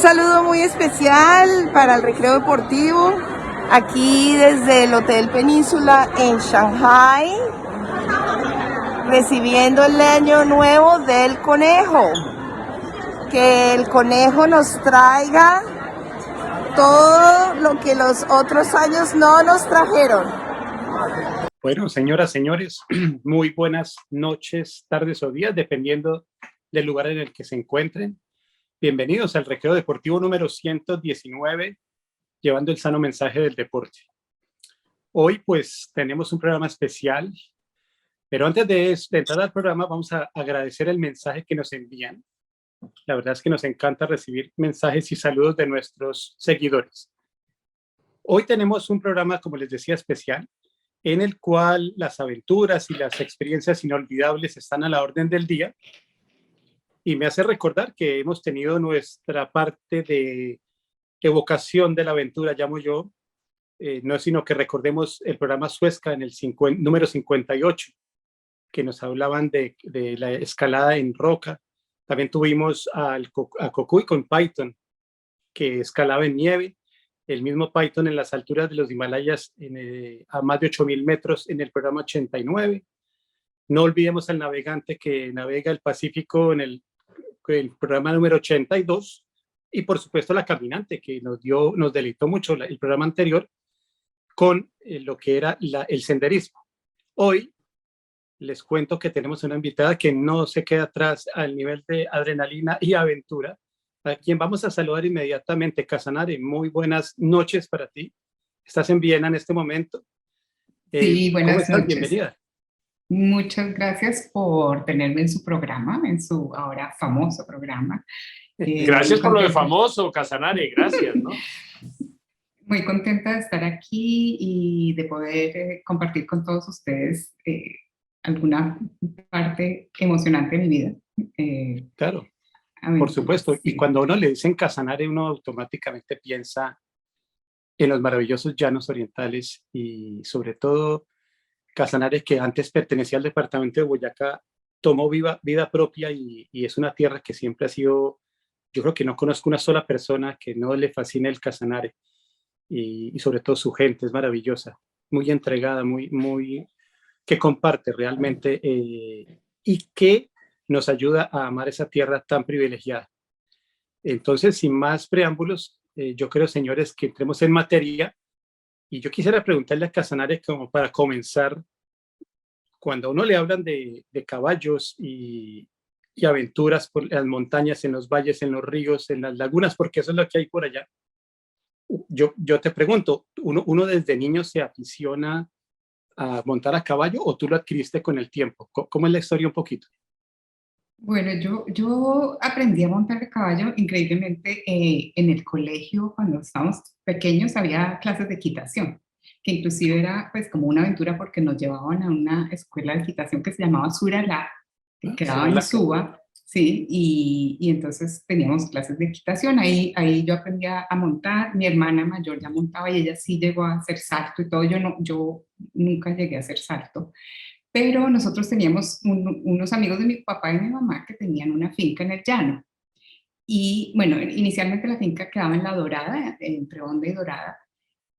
saludo muy especial para el Recreo Deportivo, aquí desde el Hotel Península en Shanghai, recibiendo el año nuevo del conejo. Que el conejo nos traiga todo lo que los otros años no nos trajeron. Bueno, señoras, señores, muy buenas noches, tardes o días, dependiendo del lugar en el que se encuentren. Bienvenidos al Recreo Deportivo número 119, llevando el sano mensaje del deporte. Hoy, pues, tenemos un programa especial, pero antes de entrar al programa, vamos a agradecer el mensaje que nos envían. La verdad es que nos encanta recibir mensajes y saludos de nuestros seguidores. Hoy tenemos un programa, como les decía, especial, en el cual las aventuras y las experiencias inolvidables están a la orden del día. Y me hace recordar que hemos tenido nuestra parte de evocación de la aventura, llamo yo. No es sino que recordemos el programa Suezca en el número 58, que nos hablaban de la escalada en roca. También tuvimos a Cocuy con Python, que escalaba en nieve. El mismo Python en las alturas de los Himalayas a más de 8.000 metros en el programa 89. No olvidemos al navegante que navega el Pacífico en el programa número 82. Y por supuesto la caminante que nos deleitó mucho el programa anterior con lo que era el senderismo. Hoy les cuento que tenemos una invitada que no se queda atrás al nivel de adrenalina y aventura, a quien vamos a saludar inmediatamente. Casanare, muy buenas noches para ti. Estás en Viena en este momento. Sí, buenas noches. Bienvenida. Muchas gracias por tenerme en su programa, en su ahora famoso programa. Gracias por lo de famoso, Casanare, gracias, ¿no? Muy contenta de estar aquí y de poder compartir con todos ustedes alguna parte emocionante de mi vida. Claro, por supuesto. Sí. Y cuando a uno le dicen Casanare, uno automáticamente piensa en los maravillosos llanos orientales y sobre todo Casanare, que antes pertenecía al departamento de Boyacá, tomó vida propia y es una tierra que siempre ha sido, yo creo que no conozco una sola persona que no le fascine el Casanare y sobre todo su gente es maravillosa, muy entregada, muy que comparte realmente y que nos ayuda a amar esa tierra tan privilegiada. Entonces, sin más preámbulos, yo creo, señores, que entremos en materia. Y yo quisiera preguntarle a Casanare, como para comenzar, cuando a uno le hablan de caballos y aventuras por las montañas, en los valles, en los ríos, en las lagunas, porque eso es lo que hay por allá. Yo te pregunto, ¿uno desde niño se aficiona a montar a caballo o tú lo adquiriste con el tiempo? ¿Cómo es la historia un poquito? Bueno, yo aprendí a montar a caballo increíblemente en el colegio. Cuando estábamos pequeños había clases de equitación, que inclusive era pues como una aventura porque nos llevaban a una escuela de equitación que se llamaba Suralá, que quedaba en Suba, sí, y entonces teníamos clases de equitación. Ahí yo aprendí a montar. Mi hermana mayor ya montaba y ella sí llegó a hacer salto y todo. Yo nunca llegué a hacer salto. Pero nosotros teníamos unos amigos de mi papá y mi mamá que tenían una finca en el llano. Y bueno, inicialmente la finca quedaba en La Dorada, entre Honda y Dorada.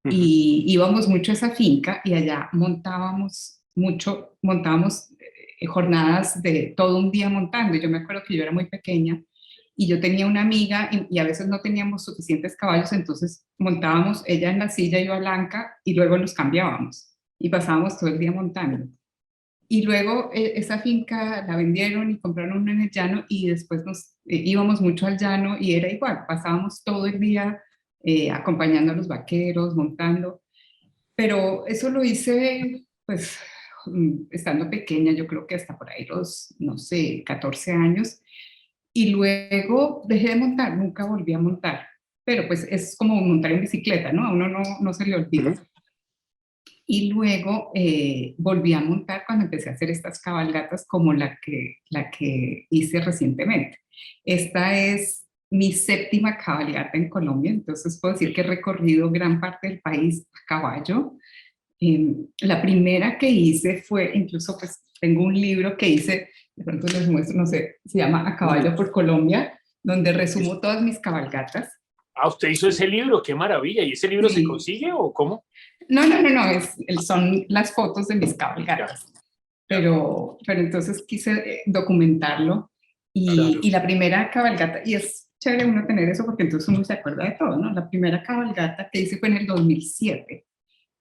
Y íbamos mucho a esa finca y allá montábamos jornadas de todo un día montando. Yo me acuerdo que yo era muy pequeña y yo tenía una amiga y a veces no teníamos suficientes caballos, entonces montábamos ella en la silla y yo al anca y luego nos cambiábamos y pasábamos todo el día montando. Y luego esa finca la vendieron y compraron una en el llano y después nos íbamos mucho al llano y era igual, pasábamos todo el día acompañando a los vaqueros, montando. Pero eso lo hice pues estando pequeña, yo creo que hasta por ahí los, no sé, 14 años. Y luego dejé de montar, nunca volví a montar. Pero pues es como montar en bicicleta, ¿no? A uno no se le olvida. Y luego volví a montar cuando empecé a hacer estas cabalgatas como la que hice recientemente. Esta es mi séptima cabalgata en Colombia, entonces puedo decir que he recorrido gran parte del país a caballo. La primera que hice fue, incluso pues tengo un libro que hice, de pronto les muestro, no sé, se llama A Caballo por Colombia, donde resumo todas mis cabalgatas. Ah, usted hizo ese libro, qué maravilla. ¿Y ese libro se Sí. consigue o cómo? No, son las fotos de mis cabalgatas. Pero entonces quise documentarlo y la primera cabalgata, y es chévere uno tener eso porque entonces uno se acuerda de todo, ¿no? La primera cabalgata que hice fue en el 2007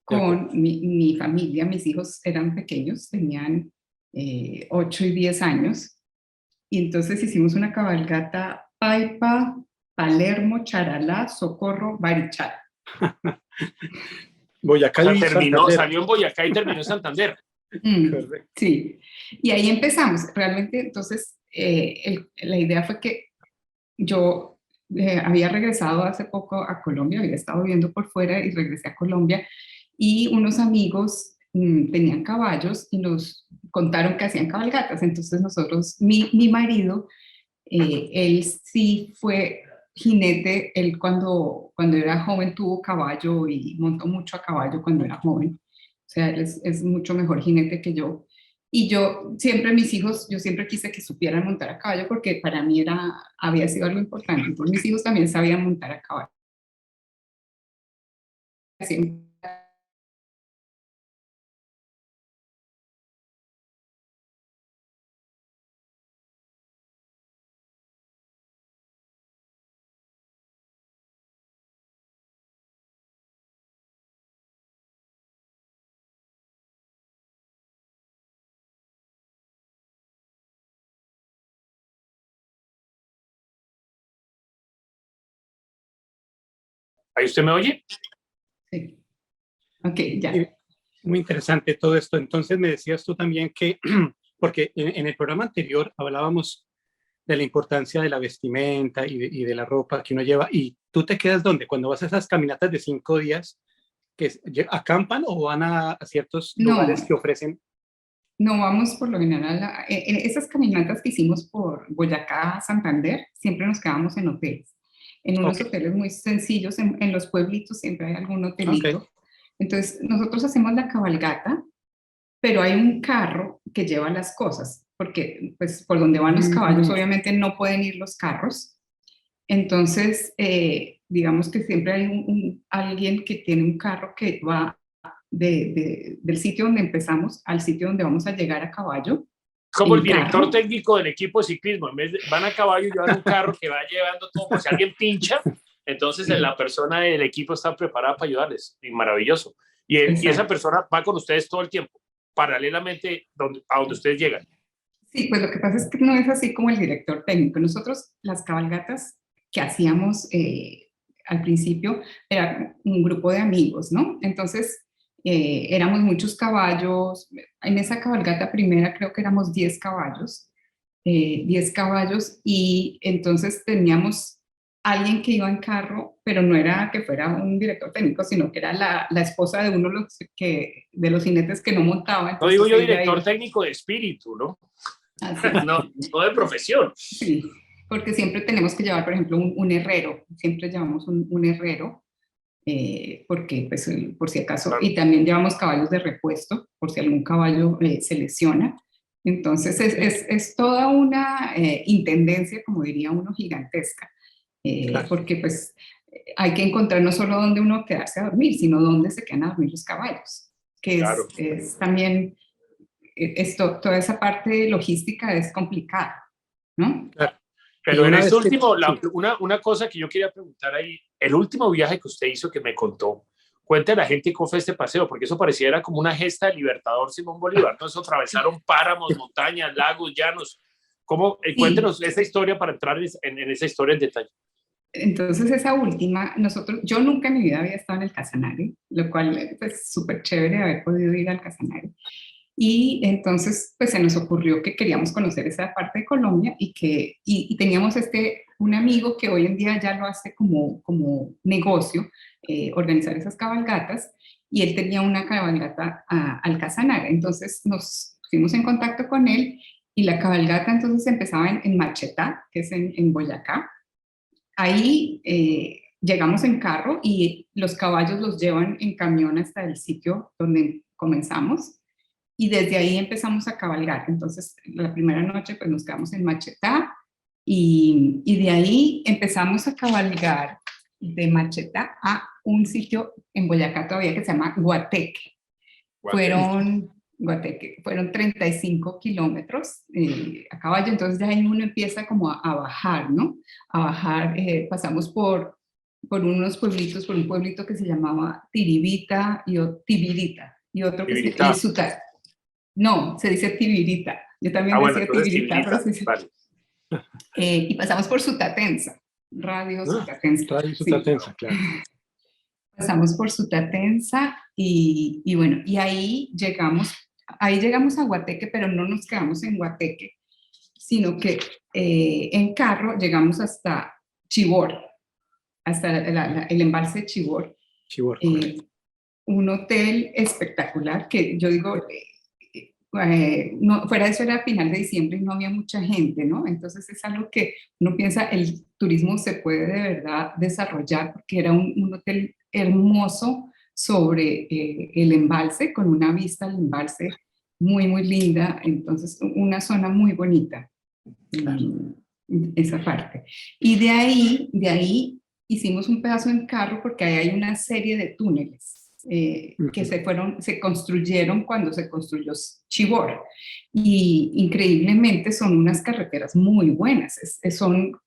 con mi familia. Mis hijos eran pequeños, tenían 8 y 10 años, y entonces hicimos una cabalgata Paipa, Palermo, Charalá, Socorro, Barichara. Boyacá O sea, y terminó, Santander. salió en Boyacá y terminó en Santander. Sí, y ahí empezamos. Realmente, entonces, la idea fue que yo había regresado hace poco a Colombia, había estado viviendo por fuera y regresé a Colombia, y unos amigos tenían caballos y nos contaron que hacían cabalgatas. Entonces nosotros, mi marido, él sí fue jinete. Él cuando era joven tuvo caballo y montó mucho a caballo cuando era joven. O sea, él es mucho mejor jinete que yo. Y yo siempre, mis hijos, yo siempre quise que supieran montar a caballo porque para mí había sido algo importante. Entonces mis hijos también sabían montar a caballo. Siempre. ¿Ahí usted me oye? Sí. Ok, ya. Muy interesante todo esto. Entonces me decías tú también que, porque en el programa anterior hablábamos de la importancia de la vestimenta y de la ropa que uno lleva, y tú te quedas donde, cuando vas a esas caminatas de 5 días, que acampan o van a ciertos lugares No, que ofrecen. no vamos por lo general en esas caminatas que hicimos por Boyacá, Santander, siempre nos quedamos en hoteles, en unos hoteles muy sencillos. En los pueblitos siempre hay algún hotelito. Entonces nosotros hacemos la cabalgata, pero hay un carro que lleva las cosas, porque pues por donde van los caballos obviamente no pueden ir los carros. Entonces digamos que siempre hay alguien que tiene un carro que va del sitio donde empezamos al sitio donde vamos a llegar a caballo. Como el director técnico del equipo de ciclismo, en vez de, van a caballo y llevan un carro que va llevando todo, por si alguien pincha, entonces la persona del equipo está preparada para ayudarles, y maravilloso. Y esa persona va con ustedes todo el tiempo, paralelamente a donde ustedes llegan. Sí, pues lo que pasa es que no es así como el director técnico. Nosotros, las cabalgatas que hacíamos al principio, era un grupo de amigos, ¿no? Entonces, éramos muchos caballos. En esa cabalgata primera creo que éramos 10 caballos, 10 caballos, y entonces teníamos alguien que iba en carro, pero no era que fuera un director técnico, sino que era la esposa de uno de los jinetes que no montaba. No digo yo director técnico de espíritu, ¿no? No, no de profesión. Sí, porque siempre tenemos que llevar, por ejemplo, un herrero. Siempre llevamos un herrero, porque pues por si acaso, claro. Y también llevamos caballos de repuesto por si algún caballo se lesiona. Entonces es toda una intendencia, como diría uno, gigantesca, claro. Porque pues hay que encontrar no solo dónde uno quedarse a dormir, sino dónde se quedan a dormir los caballos, que claro. es también, toda esa parte logística es complicada, ¿no? Claro. Pero en este último, una cosa que yo quería preguntar ahí, el último viaje que usted hizo que me contó, cuente a la gente cómo fue este paseo, porque eso pareciera como una gesta de Libertador Simón Bolívar, ¿no? Eso atravesaron páramos, montañas, lagos, llanos. ¿Cómo? Cuéntenos esa historia para entrar en esa historia en detalle. Entonces esa última, yo nunca en mi vida había estado en el Casanare, lo cual es pues, súper chévere haber podido ir al Casanare. Y entonces pues se nos ocurrió que queríamos conocer esa parte de Colombia y teníamos un amigo que hoy en día ya lo hace como negocio, organizar esas cabalgatas, y él tenía una cabalgata al Casanare. Entonces nos pusimos en contacto con él y la cabalgata entonces empezaba en Machetá, que es en Boyacá. Ahí llegamos en carro y los caballos los llevan en camión hasta el sitio donde comenzamos. Y desde ahí empezamos a cabalgar. Entonces, la primera noche pues nos quedamos en Machetá, Y de ahí empezamos a cabalgar de Macheta a un sitio en Boyacá todavía que se llama Guateque. Fueron 35 kilómetros a caballo, entonces ya ahí uno empieza como a bajar, ¿no? A bajar, pasamos por unos pueblitos, por un pueblito que se llamaba Tiribita Tibirita, y otro que se llama Sutar. No, se dice Tibirita. Yo también decía Tibirita, pero se dice... Vale. Y pasamos por Sutatensa, Radio Sutatensa. Radio Sutatensa, sí. Claro. Pasamos por Sutatensa y bueno, y ahí llegamos a Guateque, pero no nos quedamos en Guateque, sino que en carro llegamos hasta Chivor, hasta el embalse de Chivor. Chivor, un hotel espectacular que yo digo, no, fuera de eso era final de diciembre y no había mucha gente, ¿no? Entonces es algo que uno piensa, el turismo se puede de verdad desarrollar, porque era un hotel hermoso sobre el embalse, con una vista al embalse muy, muy linda, entonces una zona muy bonita, esa parte. Y de ahí hicimos un pedazo en carro, porque ahí hay una serie de túneles que se construyeron cuando se construyó Chivor, y increíblemente son unas carreteras muy buenas,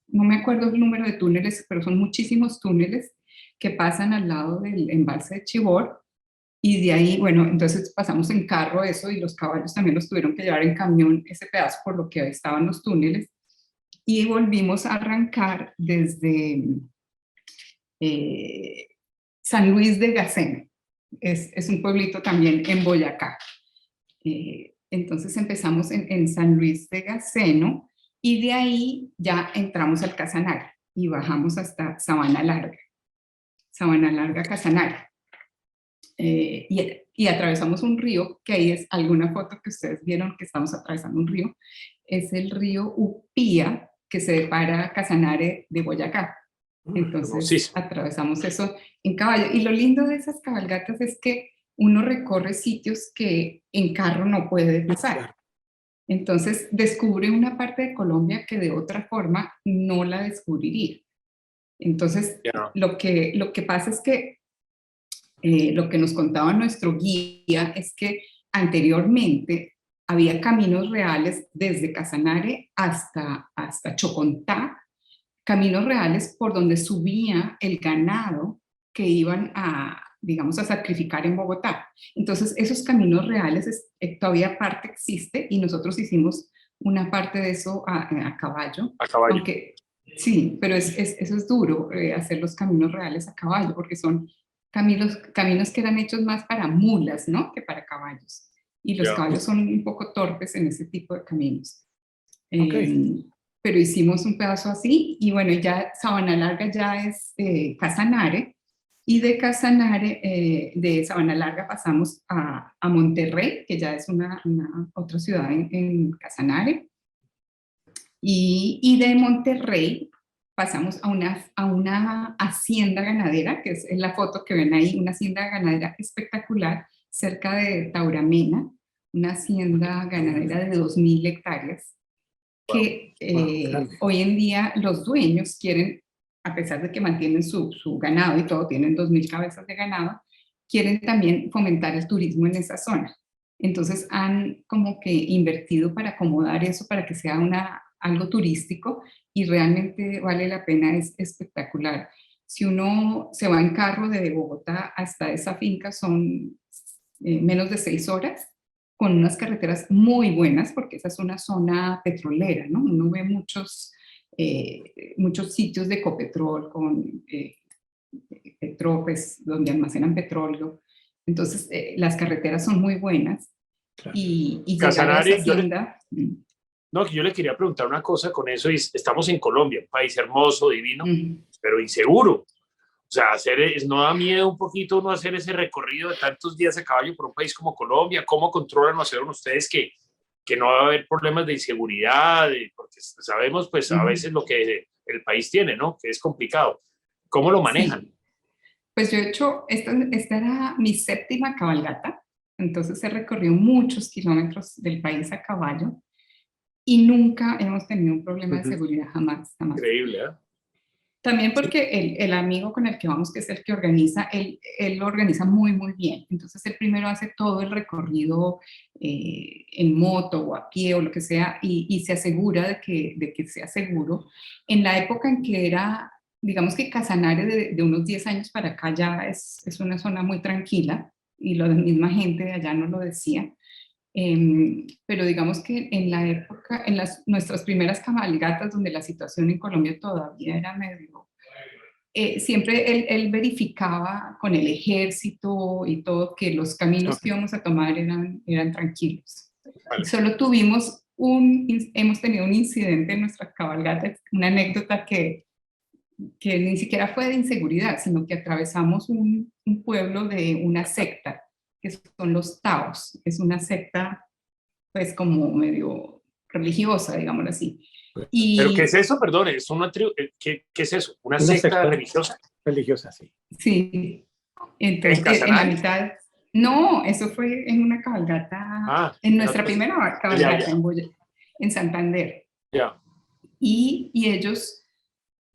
no me acuerdo el número de túneles, pero son muchísimos túneles que pasan al lado del embalse de Chivor, y de ahí, bueno, entonces pasamos en carro eso, y los caballos también los tuvieron que llevar en camión ese pedazo por lo que estaban los túneles, y volvimos a arrancar desde San Luis de Gaceno. Es un pueblito también en Boyacá. Entonces empezamos en San Luis de Gaceno, y de ahí ya entramos al Casanare y bajamos hasta Sabana Larga, Casanare. Y atravesamos un río, que ahí es alguna foto que ustedes vieron que estamos atravesando un río, es el río Upía, que se separa Casanare de Boyacá. Entonces atravesamos eso en caballo, y lo lindo de esas cabalgatas es que uno recorre sitios que en carro no puede pasar. Entonces descubre una parte de Colombia que de otra forma no la descubriría. Entonces lo que pasa es que lo que nos contaba nuestro guía es que anteriormente había caminos reales desde Casanare hasta Chocontá, caminos reales por donde subía el ganado que iban digamos, a sacrificar en Bogotá. Entonces, esos caminos reales todavía parte existe, y nosotros hicimos una parte de eso a caballo. A caballo. Aunque, sí, pero eso es duro, hacer los caminos reales a caballo, porque son caminos que eran hechos más para mulas, ¿no?, que para caballos. Y los caballos son un poco torpes en ese tipo de caminos. Pero hicimos un pedazo así, y bueno, ya Sabana Larga ya es Casanare, y de Casanare, de Sabana Larga pasamos a Monterrey, que ya es otra ciudad en Casanare, y de Monterrey pasamos a una hacienda ganadera, que es la foto que ven ahí, una hacienda ganadera espectacular, cerca de Tauramena, una hacienda ganadera de 2.000 hectáreas, que hoy en día los dueños quieren, a pesar de que mantienen su ganado y todo, tienen 2.000 cabezas de ganado, quieren también fomentar el turismo en esa zona. Entonces han como que invertido para acomodar eso, para que sea algo turístico, y realmente vale la pena, es espectacular. Si uno se va en carro de Bogotá hasta esa finca son menos de 6 horas, con unas carreteras muy buenas, porque esa es una zona petrolera, ¿no? Uno ve muchos sitios de Ecopetrol con Petrópolis, donde almacenan petróleo. Entonces, las carreteras son muy buenas. Claro. Y llegar a esa hacienda... No, que yo le quería preguntar una cosa con eso, y estamos en Colombia, un país hermoso, divino, pero inseguro. O sea, ¿no da miedo un poquito no hacer ese recorrido de tantos días a caballo por un país como Colombia? ¿Cómo controlan o hacen ustedes que no va a haber problemas de inseguridad? Porque sabemos, pues, a veces lo que el país tiene, ¿no? Que es complicado. ¿Cómo lo manejan? Sí. Pues yo he hecho, esta era mi 7ª cabalgata, entonces he recorrido muchos kilómetros del país a caballo, y nunca hemos tenido un problema de Ujú. seguridad, jamás, jamás. Increíble, ¿eh? También porque el amigo con el que vamos, que es el que organiza, él lo organiza muy, muy bien. Entonces, él primero hace todo el recorrido en moto o a pie o lo que sea y se asegura de que sea seguro. En la época en que era, digamos que Casanare de unos 10 años para acá ya es una zona muy tranquila y la misma gente de allá nos lo decía. Pero digamos que en la época, en nuestras primeras cabalgatas, donde la situación en Colombia todavía era medio... siempre él verificaba con el ejército y todo que los caminos que Ok, íbamos a tomar eran tranquilos. Vale. Solo hemos tenido un incidente en nuestras cabalgatas, una anécdota que ni siquiera fue de inseguridad, sino que atravesamos un pueblo de una secta, que son los Taos. Es una secta pues como medio religiosa, digámoslo así. ¿Pero qué es Y eso? Perdón, ¿es una ¿qué es eso? ¿Una una secta secta religiosa? religiosa, sí. sí, ¿En entonces en la Casanare? mitad, no, eso fue en una cabalgata, Ah, en en nuestra otros. primera Ya, cabalgata ya, en Santander. ya. Y ellos,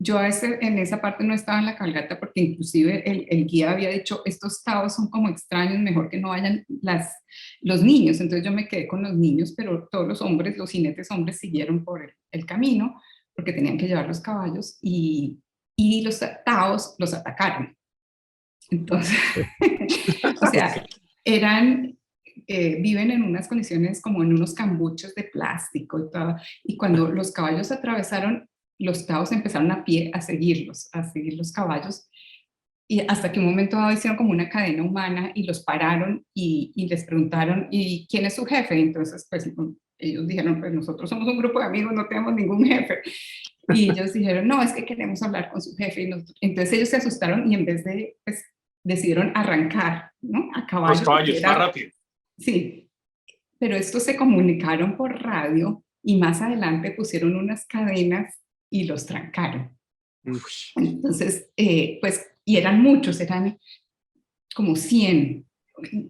yo en esa parte no estaba en la cabalgata porque inclusive el guía había dicho, estos taos son como extraños, mejor que no vayan los niños. Entonces yo me quedé con los niños, pero todos los hombres, los jinetes hombres siguieron por el camino porque tenían que llevar los caballos y los taos los atacaron. Entonces, o sea, viven en unas condiciones como en unos cambuches de plástico y todo. Y cuando los caballos atravesaron, los taos empezaron a pie a seguir los caballos. Y hasta que un momento dado hicieron como una cadena humana y los pararon y les preguntaron, ¿y quién es su jefe? Entonces, pues ellos dijeron, pues nosotros somos un grupo de amigos, no tenemos ningún jefe. Y ellos dijeron, no, es que queremos hablar con su jefe. Entonces ellos se asustaron y en vez de, pues, decidieron arrancar, ¿no? A Los caballo, porque caballos, más era, rápido. sí, pero estos se comunicaron por radio y más adelante pusieron unas cadenas y los trancaron. Ush. Entonces, pues, y eran muchos, eran como 100,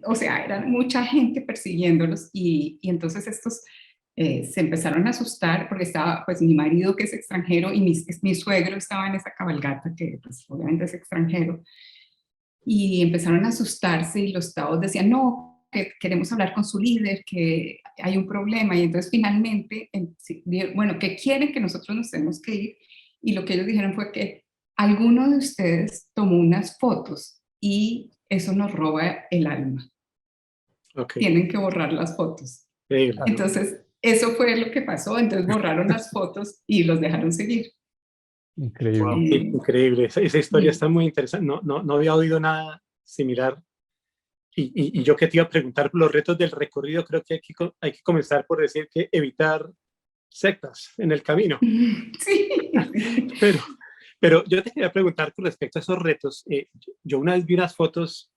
o sea, eran mucha gente persiguiéndolos y entonces estos se empezaron a asustar porque estaba pues mi marido que es extranjero y mi suegro estaba en esa cabalgata que pues obviamente es extranjero y empezaron a asustarse y los taos decían no, que queremos hablar con su líder, que hay un problema y entonces finalmente, bueno, que quieren que nosotros nos tenemos que ir y lo que ellos dijeron fue que alguno de ustedes tomó unas fotos y eso nos roba el alma. Ok, Tienen que borrar las fotos. increíble. Entonces, eso fue lo que pasó. Entonces borraron las fotos y los dejaron seguir. Increíble. Wow. Sí, increíble. Esa historia está Y, muy interesante. No había oído nada similar. Y yo que te iba a preguntar por los retos del recorrido, creo que hay que comenzar por decir que evitar sectas en el camino. sí. Pero, pero yo te quería preguntar con respecto a esos retos. Yo una vez vi unas fotos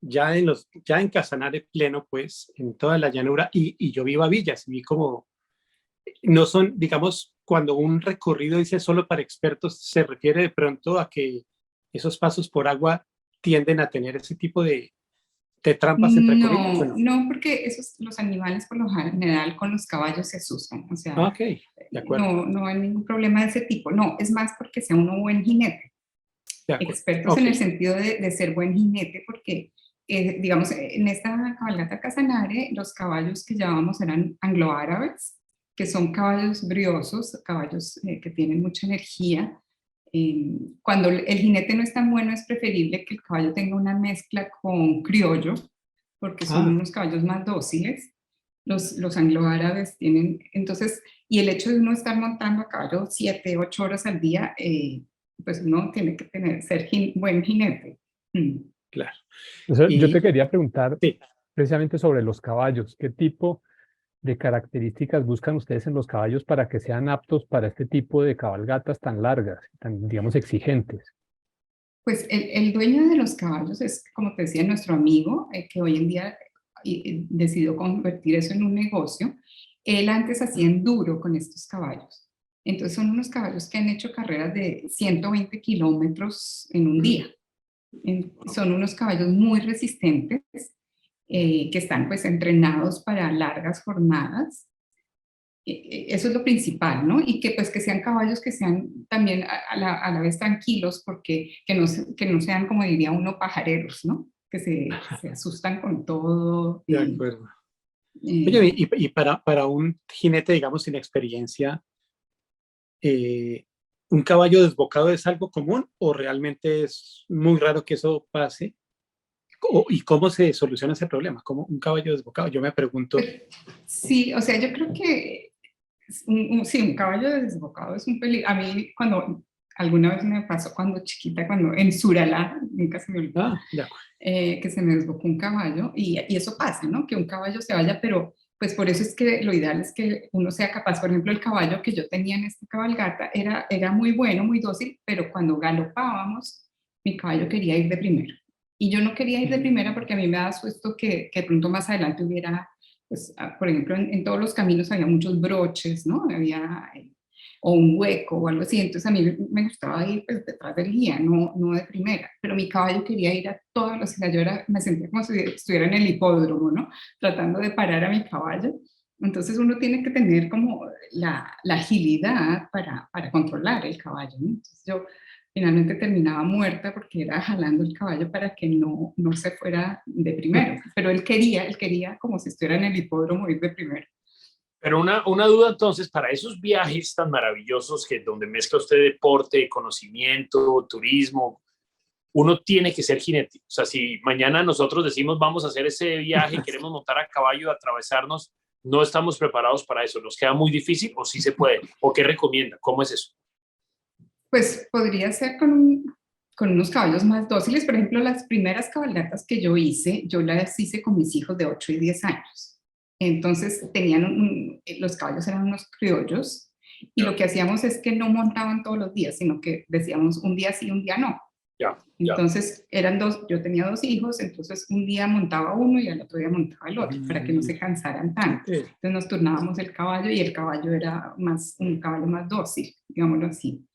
ya en Casanare pleno, pues, en toda la llanura, y yo vi Babillas, y vi como, no son, digamos, cuando un recorrido dice solo para expertos, se refiere de pronto a que esos pasos por agua tienden a tener ese tipo de trampas, entre comillas, ¿o No, no? no, porque los animales por lo general con los caballos se asustan. O sea, Ok, de acuerdo, no hay ningún problema de ese tipo. No, es más porque sea uno buen jinete. de acuerdo. Expertos Ok, en el sentido de ser buen jinete, porque, digamos, en esta cabalgata Casanare, los caballos que llevábamos eran anglo-árabes, que son caballos briosos, caballos que tienen mucha energía. Cuando el jinete no es tan bueno, es preferible que el caballo tenga una mezcla con criollo, porque son ah, unos caballos más dóciles. Los anglo-árabes tienen, entonces, y el hecho de uno estar montando a caballo 7, 8 horas al día, pues uno tiene que ser buen jinete. claro. Yo te Y quería preguntar sí, precisamente sobre los caballos. ¿Qué tipo de características buscan ustedes en los caballos para que sean aptos para este tipo de cabalgatas tan largas, tan, digamos, exigentes? Pues el dueño de los caballos es, como te decía, nuestro amigo, que hoy en día decidió convertir eso en un negocio. Él antes hacía enduro con estos caballos. Entonces son unos caballos que han hecho carreras de 120 kilómetros en un día. Son unos caballos muy resistentes, que están pues entrenados para largas jornadas. Eso es lo principal, ¿no? Y que pues que sean caballos que sean también a la vez tranquilos, porque que no sean, como diría uno, pajareros, ¿no? Que se asustan con todo. De acuerdo. Eh, Oye, y para un jinete, digamos, sin experiencia, ¿un caballo desbocado es algo común o realmente es muy raro que eso pase? ¿Y cómo se soluciona ese problema? ¿Cómo un caballo desbocado? Yo me pregunto. sí, o sea, yo creo que sí, un caballo desbocado es un peligro. A mí, cuando alguna vez me pasó cuando chiquita, cuando en Suralá, nunca se me olvidó, De acuerdo. que se me desbocó un caballo, y eso pasa, ¿no? Que un caballo se vaya, pero pues por eso es que lo ideal es que uno sea capaz. Por ejemplo, el caballo que yo tenía en esta cabalgata era muy bueno, muy dócil, pero cuando galopábamos, mi caballo quería ir de primero. Y yo no quería ir de primera porque a mí me da susto que de pronto más adelante hubiera, pues, por ejemplo, en todos los caminos había muchos broches, ¿no? Había, o un hueco o algo así. Entonces a mí me gustaba ir pues, detrás del guía, no de primera. Pero mi caballo quería ir a toda velocidad. Me sentía como si estuviera en el hipódromo, ¿no? Tratando de parar a mi caballo. Entonces uno tiene que tener como la agilidad para controlar el caballo, ¿no? Entonces yo finalmente terminaba muerta porque era jalando el caballo para que no se fuera de primero. Pero él quería como si estuviera en el hipódromo ir de primero. Pero una duda entonces, para esos viajes tan maravillosos que donde mezcla usted deporte, conocimiento, turismo, uno tiene que ser jinete. O sea, si mañana nosotros decimos vamos a hacer ese viaje, queremos montar a caballo, atravesarnos, no estamos preparados para eso. ¿Nos queda muy difícil o sí se puede? ¿O qué recomienda? ¿Cómo es eso? Pues podría ser con unos caballos más dóciles. Por ejemplo, las primeras cabalgatas que yo las hice con mis hijos de 8 y 10 años. Entonces los caballos eran unos criollos y lo que hacíamos es que no montaban todos los días, sino que decíamos un día sí, un día no. Entonces yo tenía 2 hijos, entonces un día montaba uno y al otro día montaba el otro, para que no se cansaran tanto. Entonces nos turnábamos el caballo y el caballo era un caballo más dócil, digámoslo así.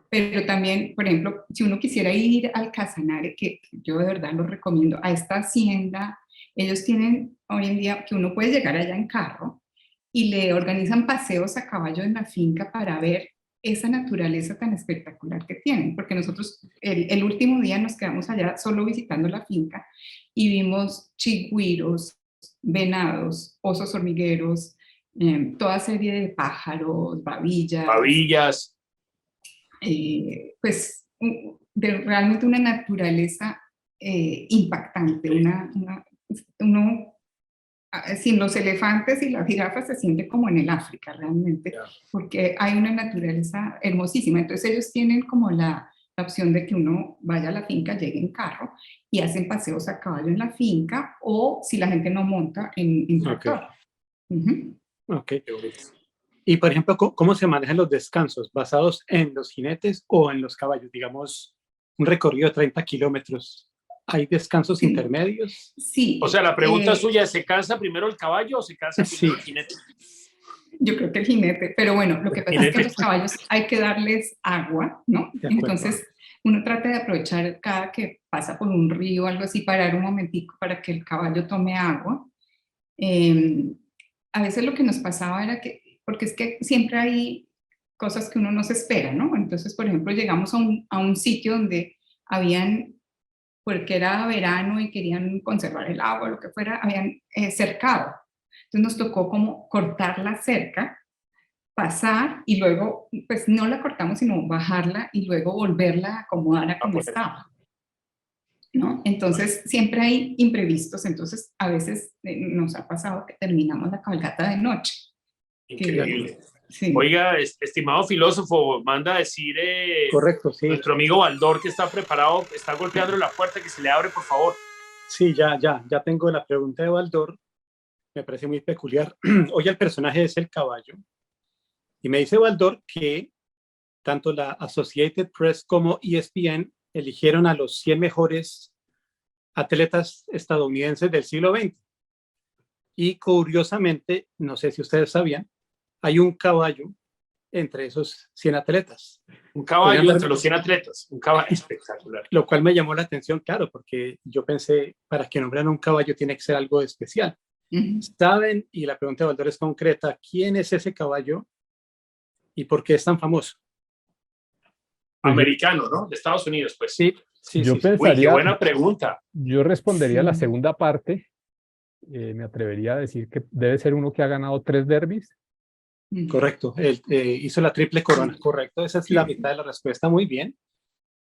Pero también, por ejemplo, si uno quisiera ir al Casanare, que yo de verdad lo recomiendo, a esta hacienda, ellos tienen hoy en día que uno puede llegar allá en carro y le organizan paseos a caballo en la finca para ver esa naturaleza tan espectacular que tienen, porque nosotros el último día nos quedamos allá solo visitando la finca y vimos chigüiros, venados, osos hormigueros, toda serie de pájaros, babillas. Pues realmente una naturaleza impactante, uno sin los elefantes y las jirafas se siente como en el África realmente, porque hay una naturaleza hermosísima. Entonces ellos tienen como la opción de que uno vaya a la finca, llegue en carro y hacen paseos a caballo en la finca, o si la gente no monta en tractor. Okay. Y por ejemplo, ¿cómo se manejan los descansos? ¿Basados en los jinetes o en los caballos? Digamos, un recorrido de 30 kilómetros. ¿Hay descansos intermedios? Sí. O sea, la pregunta suya es, ¿se cansa primero el caballo o se cansa primero el jinete? Yo creo que el jinete, pero bueno, lo que pasa es que a los caballos hay que darles agua, ¿no? Entonces uno trata de aprovechar cada que pasa por un río o algo así, parar un momentico para que el caballo tome agua. A veces lo que nos pasaba era que, porque es que siempre hay cosas que uno no se espera, ¿no? Entonces, por ejemplo, llegamos a un sitio donde porque era verano y querían conservar el agua, lo que fuera, habían cercado. Entonces nos tocó como cortar la cerca, pasar y luego, pues no la cortamos, sino bajarla y luego volverla a acomodar a como estaba, ¿no? Entonces siempre hay imprevistos, entonces a veces nos ha pasado que terminamos la cabalgata de noche. Increíble. Sí. Oiga, estimado filósofo, manda a decir correcto, sí. Nuestro amigo Baldor que está preparado, está golpeando la puerta, que se le abre, por favor. Sí, ya tengo la pregunta de Baldor. Me parece muy peculiar. Hoy el personaje es el caballo. Y me dice Baldor que tanto la Associated Press como ESPN eligieron a los 100 mejores atletas estadounidenses del siglo XX. Y curiosamente, no sé si ustedes sabían, hay un caballo entre esos 100 atletas. Un caballo entre los 100 atletas, un caballo espectacular. Lo cual me llamó la atención, claro, porque yo pensé, para que nombren un caballo tiene que ser algo especial. Ujú. ¿Saben? Y la pregunta de Valdor es concreta. ¿Quién es ese caballo y por qué es tan famoso? Pues yo, Americano, ¿no? De Estados Unidos, pues. Sí, sí, yo sí, sí. Uy, qué pensaría, buena pregunta. yo respondería la Sí. segunda parte. Me atrevería a decir que debe ser uno que ha ganado 3 derbis. Ujú. Correcto. Él hizo la triple corona, correcto. Esa es la mitad de la respuesta. Muy bien.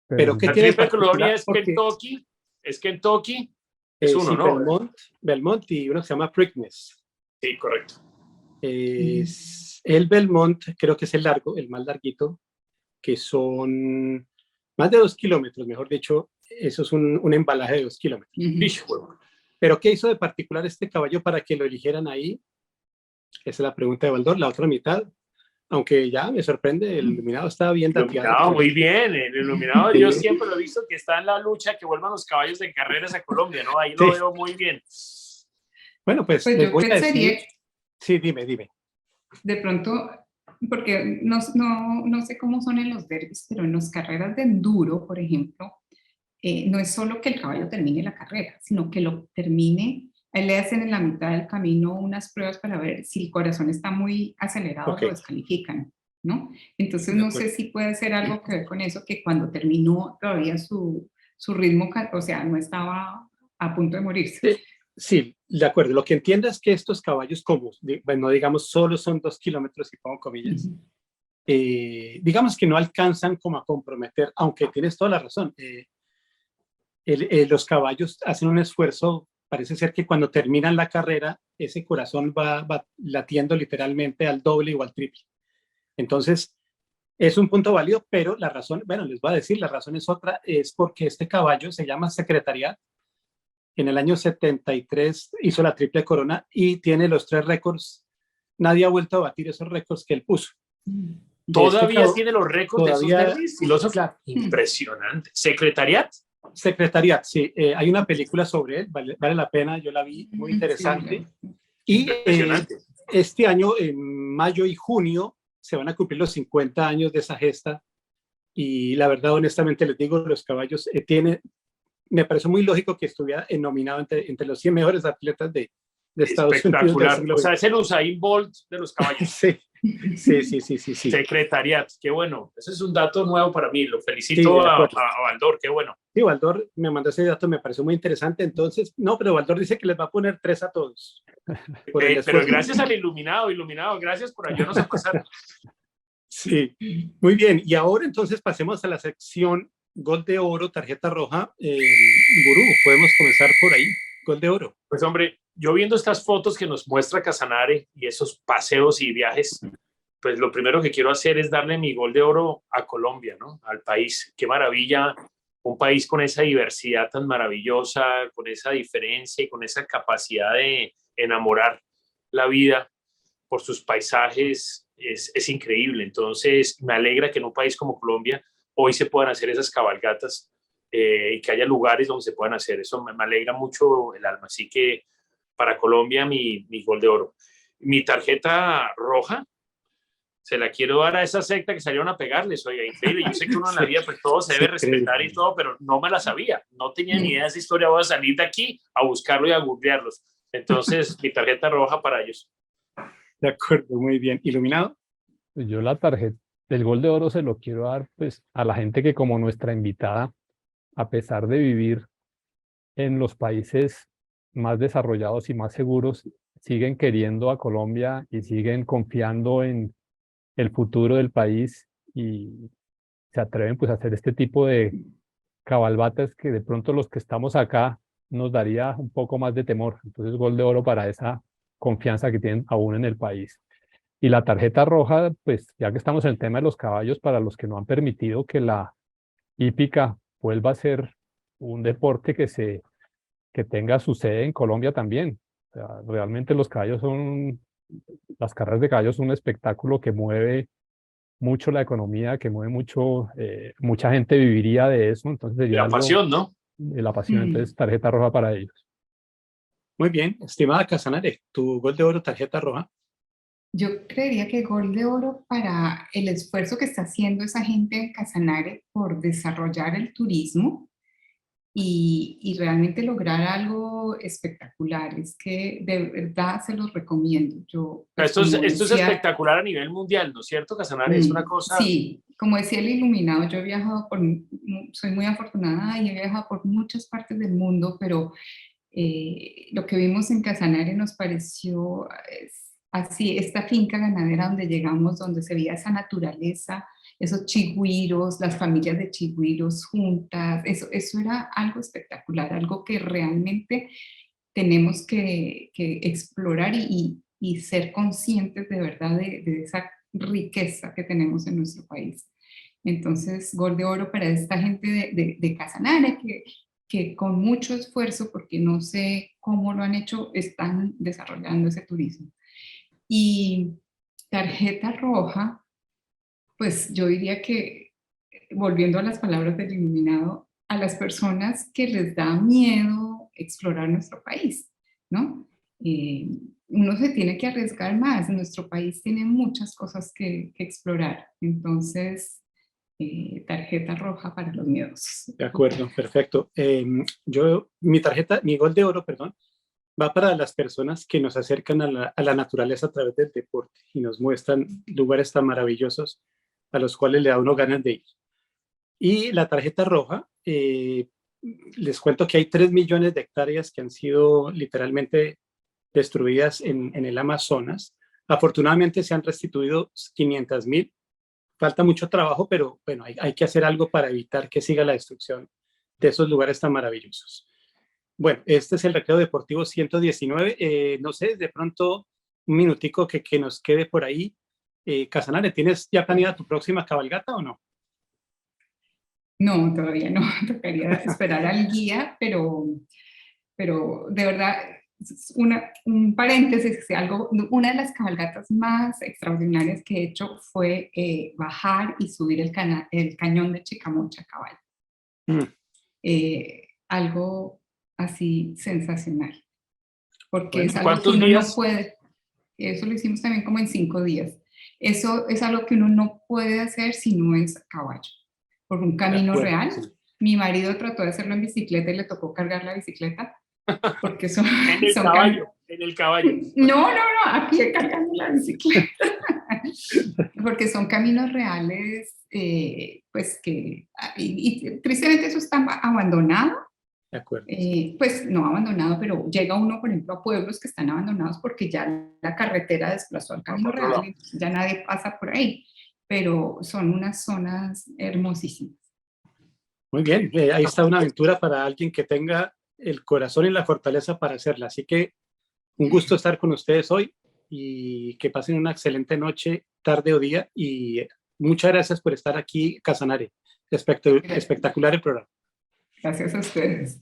Pero ¿qué Pero La tiene de triple colonia particular? es Porque Kentucky. Es Kentucky. Es uno, sí, ¿no? Belmont y uno que se llama Preakness. Sí, correcto. El Belmont creo que es el largo, el más larguito, que son más de 2 kilómetros, mejor dicho, eso es un embalaje de 2 kilómetros. Ujú. Ish, huevo. Pero ¿qué hizo de particular este caballo para que lo eligieran ahí? Esa es la pregunta de Valdor. La otra mitad, aunque ya me sorprende, el iluminado estaba bien dateado. Iluminado, muy bien. El iluminado, Sí, yo siempre lo he visto que está en la lucha que vuelvan los caballos de carreras a Colombia, ¿no? Ahí lo sí. veo muy bien. Bueno, pues Pues les yo voy a pensaría, decir. Sí, dime. de pronto, porque no sé cómo son en los derbis, pero en las carreras de enduro, por ejemplo, no es solo que el caballo termine la carrera, sino que lo termine. A él le hacen en la mitad del camino unas pruebas para ver si el corazón está muy acelerado, Ok, lo descalifican, ¿no? Entonces de no sé acuerdo. si puede ser algo que ver con eso, que cuando terminó todavía su ritmo, o sea, no estaba a punto de morirse. Sí, de acuerdo. Lo que entiendo es que estos caballos, como, bueno, digamos, solo son 2 kilómetros, y pongo comillas, Ujú. digamos que no alcanzan como a comprometer, aunque tienes toda la razón. Los caballos hacen un esfuerzo, parece ser que cuando terminan la carrera, ese corazón va latiendo literalmente al doble o al triple. Entonces, es un punto válido, pero la razón, bueno, les voy a decir, la razón es otra, es porque este caballo se llama Secretariat. En el año 73 hizo la triple corona y tiene los 3 récords. Nadie ha vuelto a batir esos récords que él puso. De este Todavía caballo, tiene los récords de esos todavía, derbis, filósofo. claro. Impresionante. ¿Secretariat? Secretariat, sí. Hay una película sobre él, vale la pena, yo la vi, muy interesante. Sí, Y Impresionante. este año, en mayo y junio, se van a cumplir los 50 años de esa gesta. Y la verdad, honestamente, les digo, los caballos me pareció muy lógico que estuviera nominado entre los 100 mejores atletas de Estados Unidos del Espectacular. siglo O sea, XX. es el Usain Bolt de los caballos. Sí. Secretariat, qué bueno. Ese es un dato nuevo para mí. Lo Sí, felicito de acuerdo. a Baldor, qué bueno. Sí, Valdor me mandó ese dato, me pareció muy interesante. Entonces, no, pero Valdor dice que les va a poner 3 a todos por el Pero esfuerzo. gracias al iluminado, gracias por ayudarnos a pasar. Sí, muy bien. Y ahora entonces pasemos a la sección Gol de Oro, tarjeta roja. Gurú, podemos comenzar por ahí. Gol de Oro. Pues hombre, yo viendo estas fotos que nos muestra Casanare y esos paseos y viajes, pues lo primero que quiero hacer es darle mi gol de oro a Colombia, ¿no? Al país. Qué maravilla, un país con esa diversidad tan maravillosa, con esa diferencia y con esa capacidad de enamorar la vida por sus paisajes, es increíble. Entonces, me alegra que en un país como Colombia hoy se puedan hacer esas cabalgatas y que haya lugares donde se puedan hacer. Eso me alegra mucho el alma. Así que para Colombia, mi gol de oro. Mi tarjeta roja se la quiero dar a esa secta que salieron a pegarles. Oiga, increíble. Yo sé que uno en la vida, pues todo se debe respetar y todo, pero no me la sabía. No tenía ni idea de esa historia. Voy a salir de aquí a buscarlo y a googlearlos. Entonces, mi tarjeta roja para ellos. De acuerdo, muy bien. ¿Iluminado? pues yo la tarjeta, el gol de oro se lo quiero dar pues a la gente que como nuestra invitada, a pesar de vivir en los países más desarrollados y más seguros, siguen queriendo a Colombia y siguen confiando en el futuro del país y se atreven pues a hacer este tipo de cabalbatas que de pronto los que estamos acá nos daría un poco más de temor. Entonces, gol de oro para esa confianza que tienen aún en el país. Y la tarjeta roja, pues ya que estamos en el tema de los caballos, para los que no han permitido que la hípica vuelva a ser un deporte que tenga su sede en Colombia también. O sea, realmente los caballos las carreras de caballos son un espectáculo que mueve mucho la economía, que mueve mucho, mucha gente viviría de eso, entonces sería La algo pasión, ¿no? de la pasión, entonces tarjeta roja para ellos. Muy bien. Estimada Casanare, tu gol de oro, tarjeta roja. Yo creería que gol de oro para el esfuerzo que está haciendo esa gente de Casanare por desarrollar el turismo y realmente lograr algo espectacular. Es que de verdad se los recomiendo. Yo, pues, Esto es, como esto es decía, espectacular a nivel mundial, ¿no es cierto, Casanare? Es una cosa... sí, como decía el Iluminado, yo he viajado soy muy afortunada y he viajado por muchas partes del mundo, pero lo que vimos en Casanare nos pareció así, esta finca ganadera donde llegamos, donde se veía esa naturaleza, esos chigüiros, las familias de chigüiros juntas, eso era algo espectacular, algo que realmente tenemos que explorar y ser conscientes de verdad de esa riqueza que tenemos en nuestro país. Entonces, Gol de Oro para esta gente de Casanare, que con mucho esfuerzo, porque no sé cómo lo han hecho, están desarrollando ese turismo. Y Tarjeta Roja, pues yo diría que, volviendo a las palabras del Iluminado, a las personas que les da miedo explorar nuestro país, ¿no? Uno se tiene que arriesgar más, nuestro país tiene muchas cosas que explorar, entonces tarjeta roja para los miedosos. De acuerdo, perfecto. Mi Gol de Oro, perdón, va para las personas que nos acercan a la naturaleza a través del deporte y nos muestran lugares tan maravillosos a los cuales le da uno ganas de ir. Y la tarjeta roja, les cuento que hay 3 millones de hectáreas que han sido literalmente destruidas en el Amazonas. Afortunadamente se han restituido 500.000. Falta mucho trabajo, pero bueno, hay que hacer algo para evitar que siga la destrucción de esos lugares tan maravillosos. Bueno, este es el Recreo Deportivo 119. No sé, de pronto un minutico que nos quede por ahí. Casanare, ¿tienes ya planeada tu próxima cabalgata o no? No, todavía no, tocaría esperar al guía, pero de verdad, un paréntesis, una de las cabalgatas más extraordinarias que he hecho fue bajar y subir el cañón de Chicamocha a caballo. Algo así sensacional, porque Bueno, es algo que ¿cuántos uno días? no puede, eso lo hicimos también como en 5 días. Eso es algo que uno no puede hacer si no es a caballo, por un camino real. Sí. Mi marido trató de hacerlo en bicicleta y le tocó cargar la bicicleta, porque son En el caballo. No, a pie cargando la bicicleta. Porque son caminos reales, pues que, y tristemente eso está abandonado. De acuerdo. Pues no abandonado, pero llega uno, por ejemplo, a pueblos que están abandonados porque ya la carretera desplazó al camino real y ya nadie pasa por ahí. Pero son unas zonas hermosísimas. Muy bien, ahí está una aventura para alguien que tenga el corazón y la fortaleza para hacerla. Así que un gusto estar con ustedes hoy y que pasen una excelente noche, tarde o día. Y muchas gracias por estar aquí, Casanare. Espectacular el programa. Gracias a ustedes.